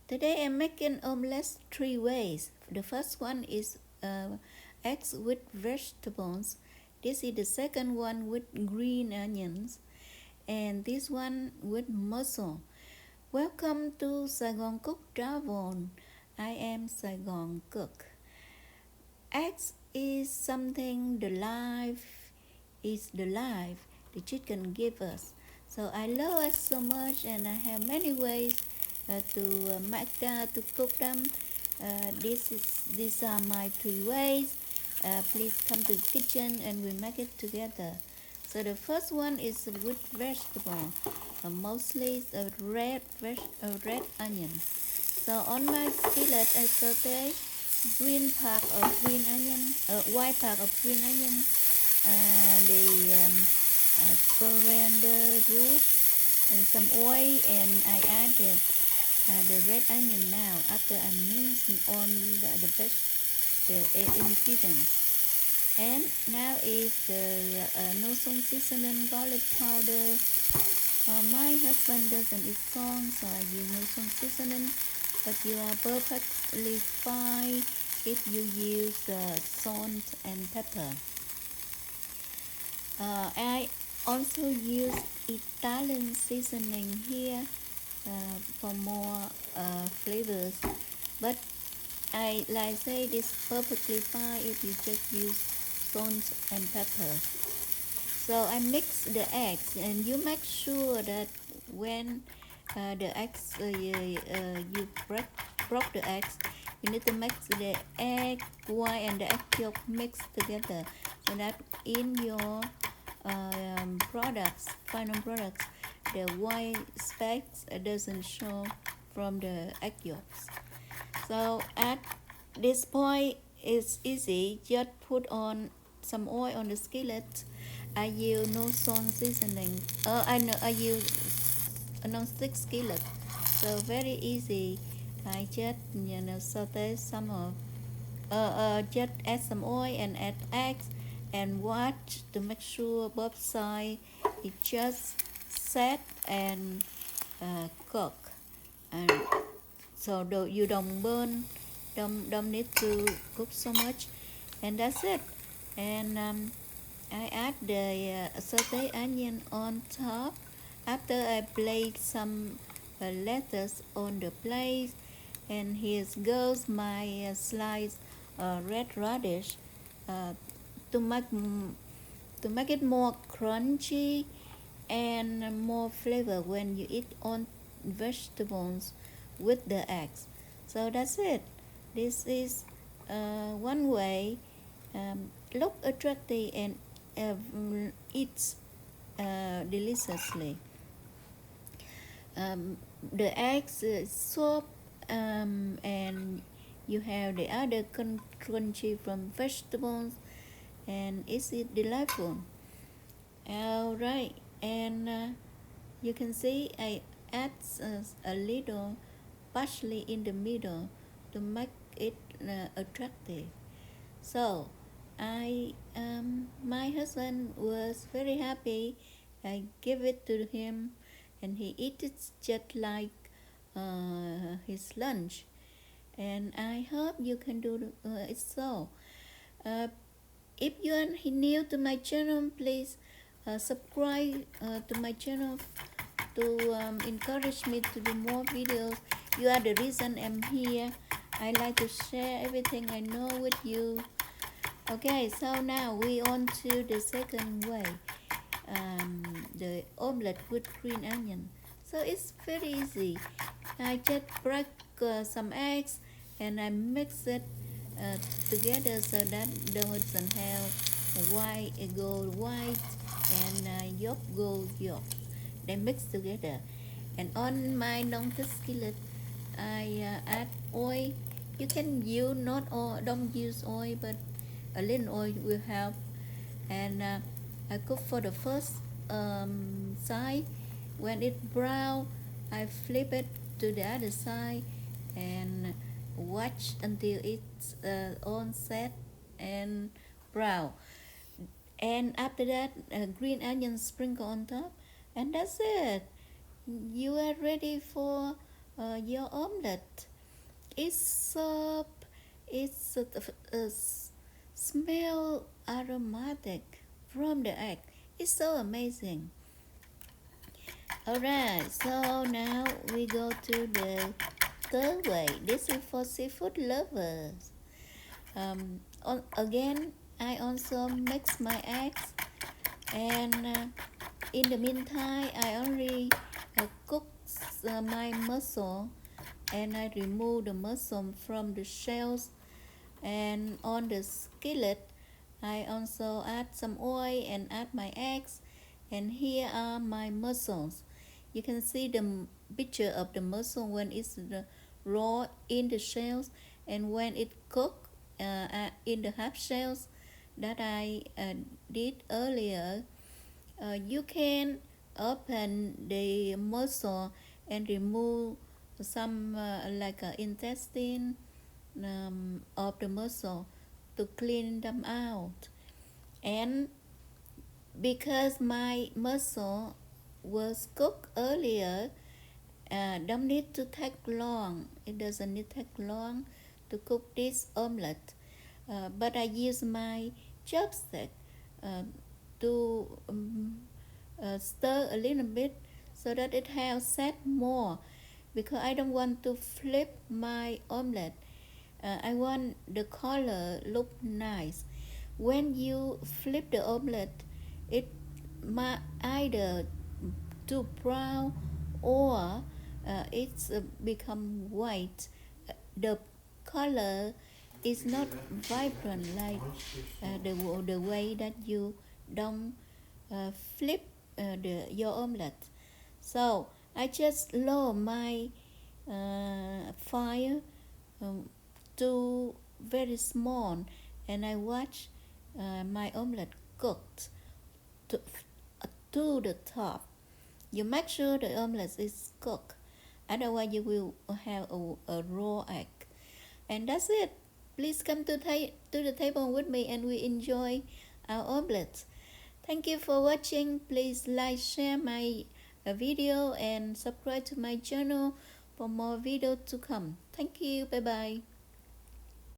Today I'm making omelette three ways. The first one is eggs with vegetables. This is the second one with green onions, and this one with mussel. Welcome to Saigon Cook Travel. I am Saigon Cook. Eggs is something the life the chicken give us. So I love eggs so much, and I have many ways to make to cook them. These are my three ways. Please come to the kitchen and we make it together. So the first one is with vegetable, mostly red onion. So on my skillet I saute green part of green onion, white part of green onion, the coriander root and some oil, and I added the red onion now after I minced on the ingredients. And now is the no salt seasoning garlic powder. My husband doesn't eat salt, so I use no salt seasoning, but you are perfectly fine if you use salt and pepper. I also use Italian seasoning here for more flavors, but I say this perfectly fine if you just use salt and pepper. So I mix the eggs, and you make sure that when the eggs you broke the eggs, you need to mix the egg white and the egg yolk mixed together, so that in your final products, the white specks doesn't show from the egg yolks. So at this point, it's easy. Just put on some oil on the skillet. I use no salt seasoning. I use a non-stick skillet, so very easy. I just saute some of just add some oil and add eggs and watch to make sure both sides it just set and cook, and so you don't burn, don't need to cook so much, and that's it. And I add the sauteed onion on top after I place some lettuce on the plate, and here goes my sliced red radish uh, to make it more crunchy and more flavor when you eat on vegetables with the eggs. So that's it. This is one way. Look attractive and eats deliciously. The eggs soup, and you have the other crunchy from vegetables, and it's delightful. All right, and you can see I add a little parsley in the middle to make it attractive. So my husband was very happy. I give it to him, and he eats it just like his lunch. And I hope you can do it so. Uh, if you are new to my channel, please subscribe to my channel to encourage me to do more videos. You are the reason I'm here. I like to share everything I know with you. Okay, so now we on to the second way, the omelette with green onion. So it's very easy. I just break some eggs and I mix it uh, together so that doesn't have white gold white and yolk gold yolk. They mix together. And on my non-stick skillet, I add oil. You can use not oil, don't use oil, but a little oil will help. And I cook for the first side. When it brown, I flip it to the other side and watch until it's all set and brown. And after that, green onion sprinkle on top, and that's it. You are ready for your omelette is so, it's smell aromatic from the egg. It's so amazing. Alright, so now we go to the third way. This is for seafood lovers. Again, I also mix my eggs, and in the meantime, I only cook my mussel, and I remove the mussel from the shells. And on the skillet, I also add some oil and add my eggs. And here are my mussels. You can see the picture of the mussel when it's raw in the shells, and when it cooked in the half shells that I did earlier. You can open the mussel and remove some intestine of the mussel to clean them out. And because my mussel was cooked earlier, don't need to take long. It doesn't need to take long to cook this omelette. But I use my chopstick uh, to stir a little bit so that it has set more, because I don't want to flip my omelette. I want the color look nice. When you flip the omelette, it might either too brown or it's become white. The color is not vibrant like the way that you don't flip your omelette. So I just lower my fire to very small, and I watch my omelette cooked to, to the top. You make sure the omelette is cooked, otherwise you will have a raw egg. And that's it. Please come to the table with me and we enjoy our omelette. Thank you for watching. Please like, share my video and subscribe to my channel for more videos to come. Thank you. Bye bye.